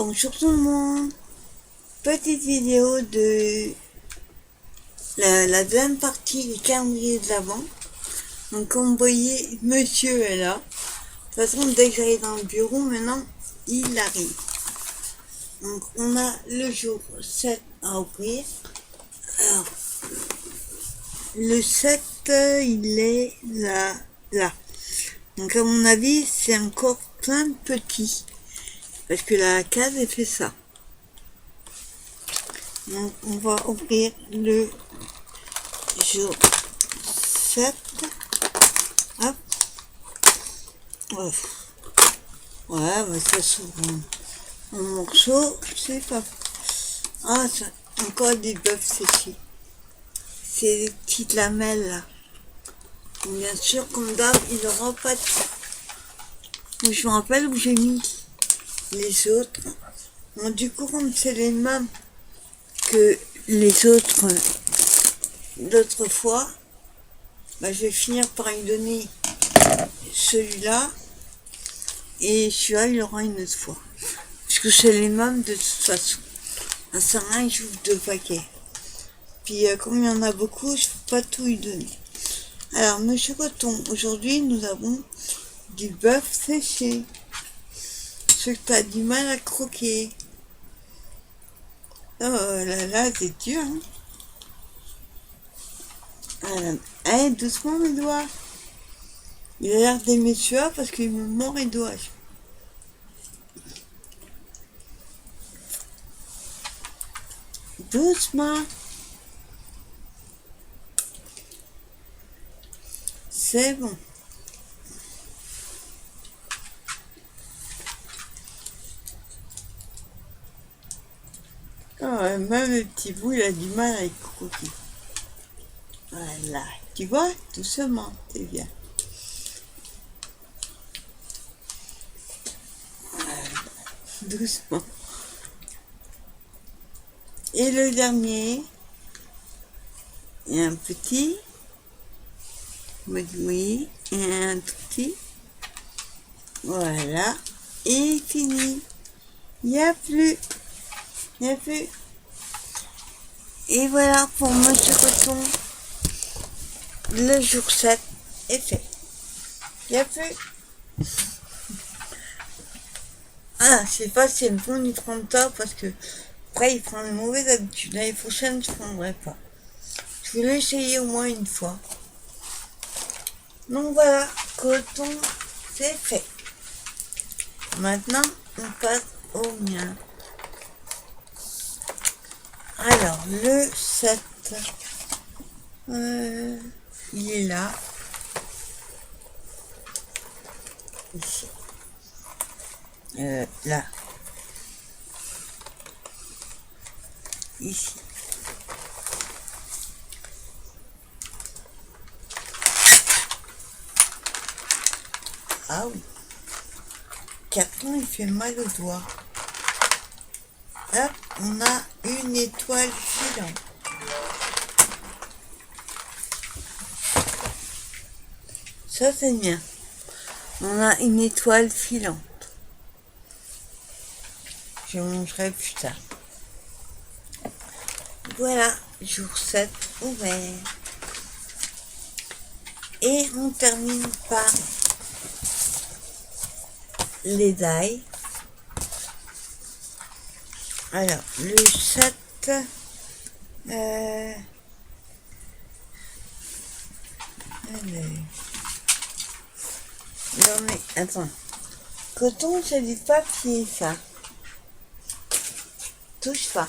Bonjour tout le monde, petite vidéo de la deuxième partie du calendrier de l'Avent. Donc comme vous voyez, monsieur est là. De toute façon, dès que j'arrive dans le bureau, maintenant, il arrive. Donc on a le jour 7 à ouvrir. Alors, le 7, il est là. Donc à mon avis, c'est encore plein de petits. Parce que la case, elle fait ça. Donc on va ouvrir le jour 7. Hop. Ouais, mais ça s'ouvre en morceaux. C'est pas... Ah, ça, encore des bœufs séchés. C'est des petites lamelles là. Bien sûr, comme d'hab, il n'aura pas de... Je me rappelle où j'ai mis les autres. Bon, du coup, comme c'est les mêmes que les autres d'autres fois, bah, je vais finir par lui donner celui-là. Et celui-là, il aura une autre fois. Parce que c'est les mêmes de toute façon. Un sarin, il j'ouvre 2 paquets. Puis comme il y en a beaucoup, je ne peux pas tout lui donner. Alors, monsieur Coton, aujourd'hui, nous avons du bœuf séché. Ce que tu as du mal à croquer. Oh là là, c'est dur, hein. Allez, doucement mes doigts. Il a l'air d'aimer celui-là parce qu'il me mord les doigts. Doucement. C'est bon. Oh, même le petit bout, il a du mal à y croquer. Voilà. Tu vois, doucement, c'est bien. Doucement. Et le dernier, il y a un petit. Vous me dites oui. Et un tout petit. Voilà. Et fini. Il n'y a plus. Il n'y a plus. Et voilà pour Monsieur Coton. Le jour 7 est fait. Il n'y a plus. Ah, c'est pas si c'est bon du prendre tard parce que après il prend une mauvaise habitude. L'année prochaine, je ne prendrai pas. Je voulais essayer au moins une fois. Donc voilà, Coton, c'est fait. Maintenant, on passe au mien. Alors, le 7, il est là. Ici. Là. Ici. Ah oui. Carton, il fait mal au doigt. Hop, on a une étoile filante. Ça, c'est bien. On a une étoile filante. Je mangerai plus tard. Voilà, jour 7 ouvert. Et on termine par les dailles. Alors, le 7, non mais, attends. Coton, c'est du papier, ça. Touche pas.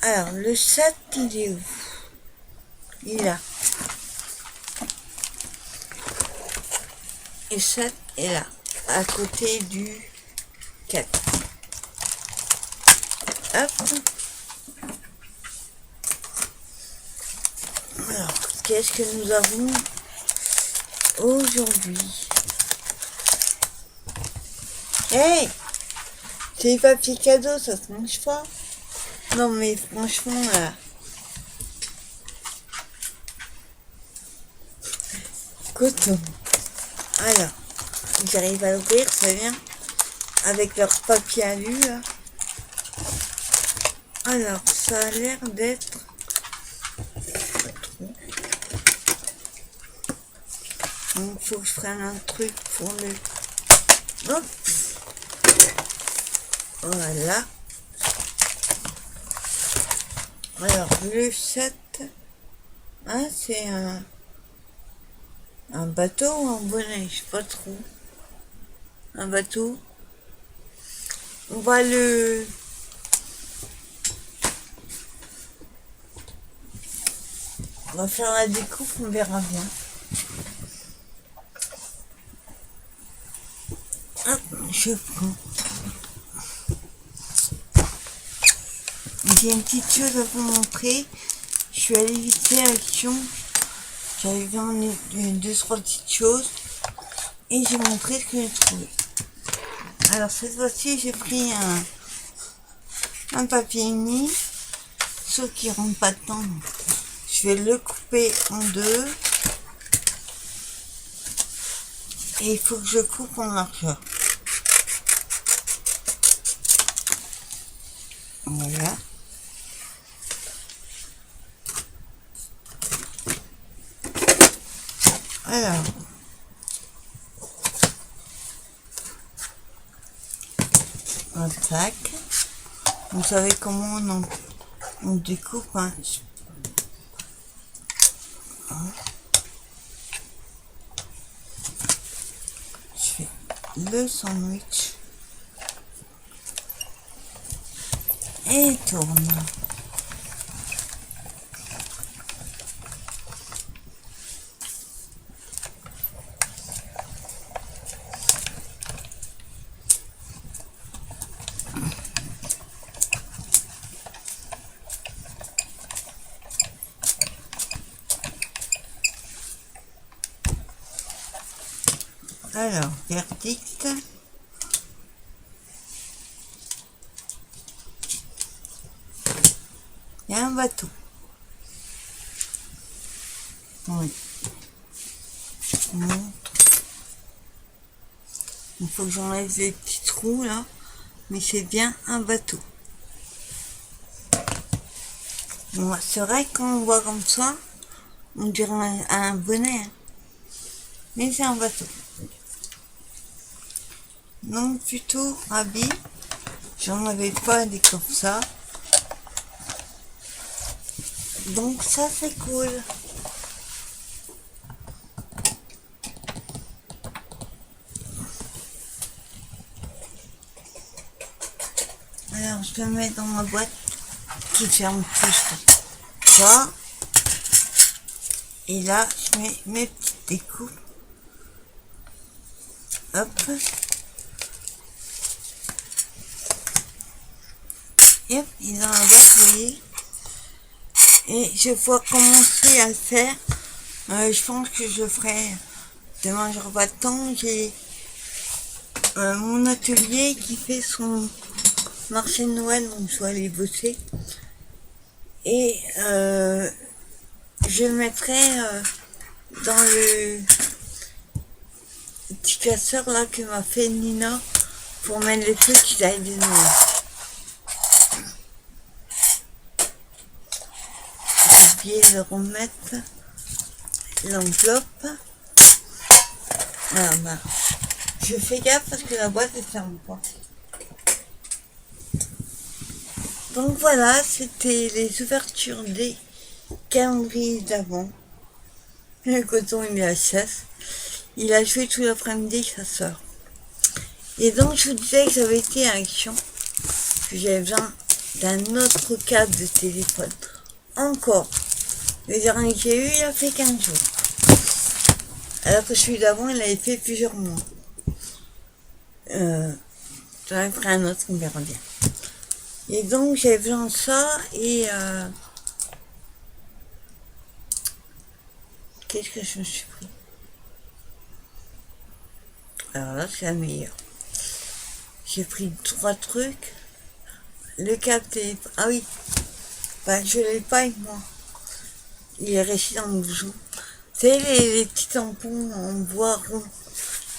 Alors, le 7, il est où? Il est là. Et 7 est là, à côté du 4. Hop. Alors, qu'est-ce que nous avons aujourd'hui? Hey! C'est des papiers cadeaux, ça se mange pas? Non mais franchement là. Coton. Alors, j'arrive à l'ouvrir, ça vient. avec leur papier alu là. Alors, ça a l'air d'être... Donc, faut que je prenne un truc pour le... Hop. Voilà. Alors, le 7... Ah, c'est un bateau ou un bonnet, je sais pas trop. Un bateau. On va on va faire la découpe, on verra bien. Hop, je prends. J'ai une petite chose à vous montrer. Je suis allée vite fait à Action. J'avais vu deux, trois petites choses. Et j'ai montré ce que j'ai trouvé. Alors cette fois-ci, j'ai pris un papier uni. Sauf qu'il ne rentre pas dedans. Je vais le couper en deux. Et il faut que je coupe en largeur. Voilà. Alors. Un tac. Vous savez comment on découpe hein. Je fais le sandwich. Et tourne. Alors, verdict. Il y a un bateau. Oui. Je montre. Il faut que j'enlève les petits trous là. Mais c'est bien un bateau. Bon, c'est vrai que quand on voit comme ça, on dirait un bonnet. Hein. Mais c'est un bateau. Donc plutôt ravi. J'en avais pas des comme ça. Donc ça c'est cool. Alors je le mets dans ma boîte qui ferme tout ça. Et là je mets mes petites découpes. Hop. Et hop, il est dans la boîte, vous voyez. Et je vais commencer à le faire. Je pense que je ferai. Demain j'aurai pas de temps. J'ai mon atelier qui fait son marché de Noël, donc je dois aller bosser. Et je mettrai dans le petit casseur là que m'a fait Nina pour mettre les trucs qui aillent de Noël. J'ai oublié de remettre l'enveloppe. Ah bah, je fais gaffe parce que la boîte ne ferme pas. Donc voilà, c'était les ouvertures des calendriers d'avant. Le coton il est à 16. Il a joué tout l'après-midi avec sa soeur. Et donc je vous disais que j'avais été à Action, que j'avais besoin d'un autre câble de téléphone. Encore. Le dernier que j'ai eu, il a fait 15 jours. Alors que celui d'avant, il avait fait plusieurs mois. J'en ai pris un autre, on verra bien. Et donc j'avais besoin de ça et qu'est-ce que je me suis pris? Alors là c'est la meilleure. J'ai pris 3 trucs. Le câble téléphone. Ah oui. Bah je l'ai pas avec moi. Il est resté dans le bouchon. Vous savez les petits tampons en bois rond.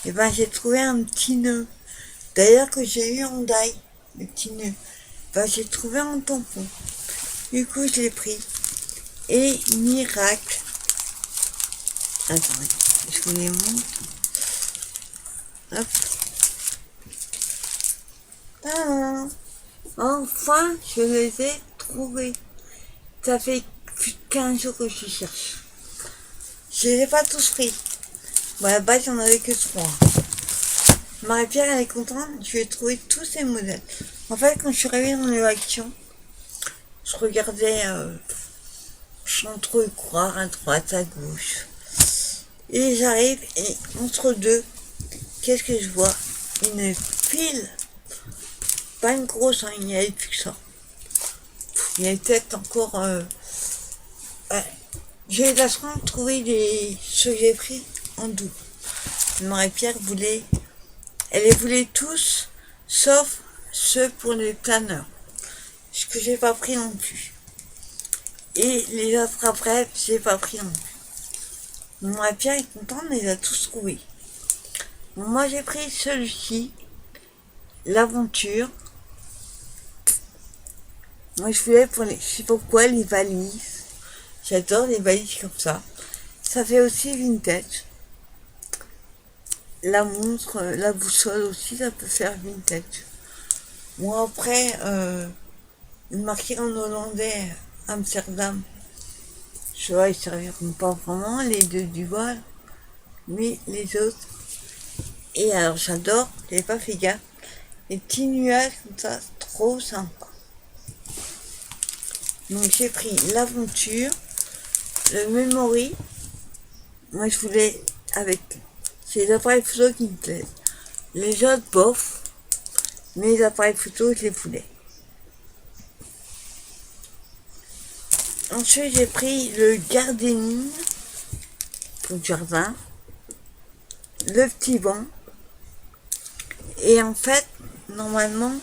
Et ben j'ai trouvé un petit nœud. D'ailleurs, que j'ai eu en Dai, le petit nœud, bah, j'ai trouvé un tampon. Du coup, je l'ai pris. Et miracle. Attendez, je vous les montre. Hop. Tadam. Enfin, je les ai trouvés. Ça fait plus de 15 jours que je cherche. Je les ai pas tous pris. Bon, à la base, j'en avais que 3. Marie-Pierre, elle est contente. Je lui ai trouvé tous ces modèles. En fait, quand je suis arrivée dans les actions, je regardais sans trop y croire, à droite, à gauche. Et j'arrive, et entre deux, qu'est-ce que je vois? Une pile. Pas une grosse, hein, il n'y avait plus que ça. Il y avait peut-être encore... j'ai eu la chance de trouver ceux que j'ai pris en double. Marie-Pierre voulait... Elle les voulait tous, sauf ceux pour les planeurs. Ce que j'ai pas pris non plus. Et les autres après, j'ai pas pris non plus. Marie-Pierre est contente, mais elle a tous trouvé. Bon, moi j'ai pris celui-ci, l'aventure. Moi je voulais pour les... Je sais pourquoi, les valises. J'adore les valises comme ça. Ça fait aussi vintage. La montre, la boussole aussi, ça peut faire vintage. Bon après, marqué en hollandais, Amsterdam. Je vois, ils ne serviront pas vraiment, les deux du vol, mais les autres. Et alors j'adore, j'avais pas fait gaffe, les petits nuages comme ça, trop sympa. Donc j'ai pris l'aventure, le memory. Moi je voulais avec ces appareils photo qui me plaisent. Les autres bof, mais les appareils photo je les voulais. Ensuite j'ai pris le gardening pour le jardin, le petit banc. Et en fait, normalement,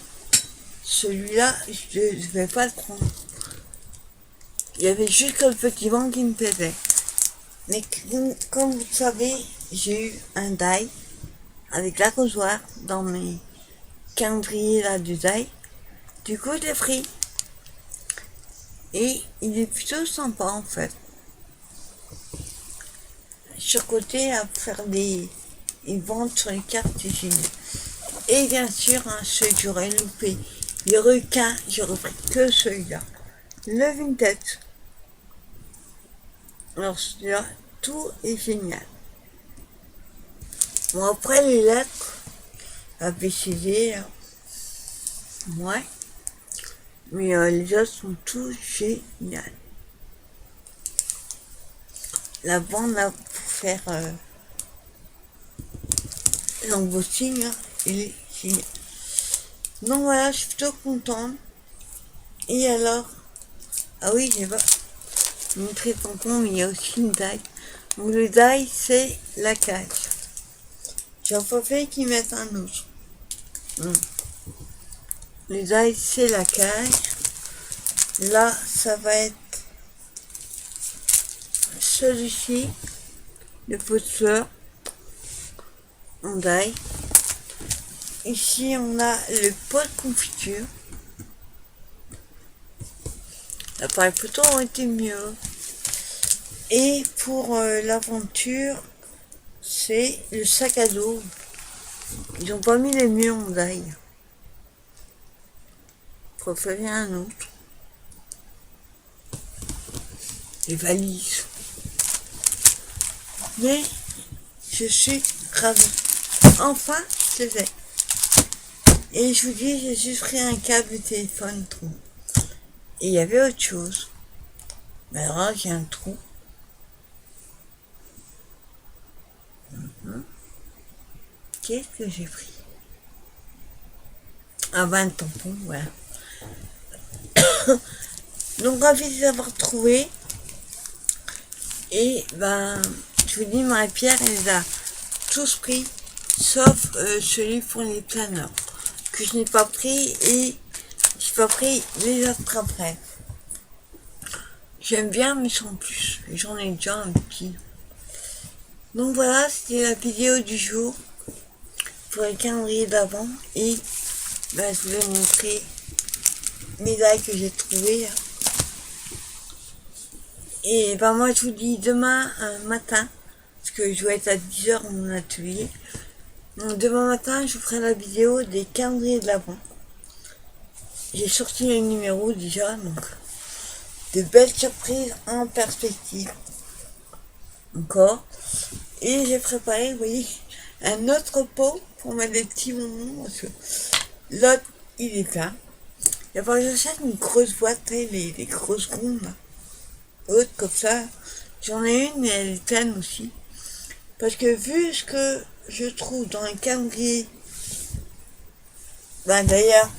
celui-là, je ne vais pas le prendre. Il y avait juste que le petit banc qui me plaisait. Mais comme vous le savez, j'ai eu un die avec l'arrosoir dans mes calendriers là du die. Du coup, je l'ai pris. Et il est plutôt sympa en fait. Sur côté, à faire des ventes sur les cartes, c'est génial. Et bien sûr, ceux que j'aurais loupé, les requins, j'aurais pris que celui-là. Le vintage. Alors celui-là, tout est génial. Bon, après les lettres, ABCD, ouais. Mais les autres sont tous géniaux. La bande là, pour faire l'embossing, il est génial. Donc voilà, je suis plutôt contente. Et alors, ah oui, j'ai pas montré ton compte, mais il y a aussi une taille. Donc le die, c'est la cage. J'ai pas fait qu'ils mettent un autre. Le die, c'est la cage. Là, ça va être celui-ci, le pot de fleurs, en die. Ici, on a le pot de confiture. L'appareil photo aurait été mieux. Et pour l'aventure, c'est le sac à dos. Ils n'ont pas mis les mieux en die. Préféré un autre. Les valises. Mais je suis ravie. Enfin, je l'ai fait. Et je vous dis, j'ai juste pris un câble de téléphone trop. Et il y avait autre chose. Mais alors là, j'ai un trou. Qu'est-ce que j'ai pris? Un 20 tampons, voilà. Donc, ravi de les avoir trouvés. Et ben, je vous dis, Marie-Pierre, elle les a tous pris, sauf celui pour les planeurs, que je n'ai pas pris et j'ai pas pris les autres après. J'aime bien, mais sans plus. J'en ai déjà un petit. Donc voilà, c'était la vidéo du jour. pour le calendrier d'avant. Et bah, je vais montrer les likes que j'ai trouvés. Et bah, moi je vous dis demain matin, parce que je vais être à 10h dans mon atelier. Donc demain matin je vous ferai la vidéo des calendriers de l'avant. J'ai sorti le numéro déjà, donc de belles surprises en perspective. Encore. Et j'ai préparé, vous voyez, un autre pot pour mettre des petits bonbons, parce que l'autre, il est plein. Et alors j'achète une grosse boîte, les grosses rondes, hautes comme ça. J'en ai une, mais elle est pleine aussi. Parce que vu ce que je trouve dans les calendriers, ben d'ailleurs,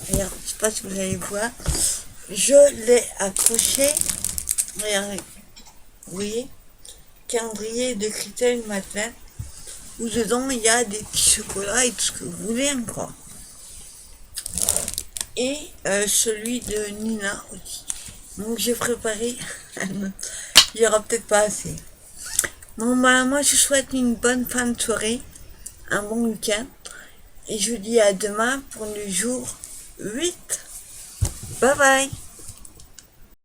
je sais pas si vous allez voir, je l'ai accroché, regardez, vous voyez, calendrier de Christelle Madeleine, où dedans il y a des petits chocolats et tout ce que vous voulez encore. Et celui de Nina aussi. Donc j'ai préparé un autre. Il n'y aura peut-être pas assez. Bon bah moi je souhaite une bonne fin de soirée, un bon week-end. Et je vous dis à demain pour le jour 8. Bye bye.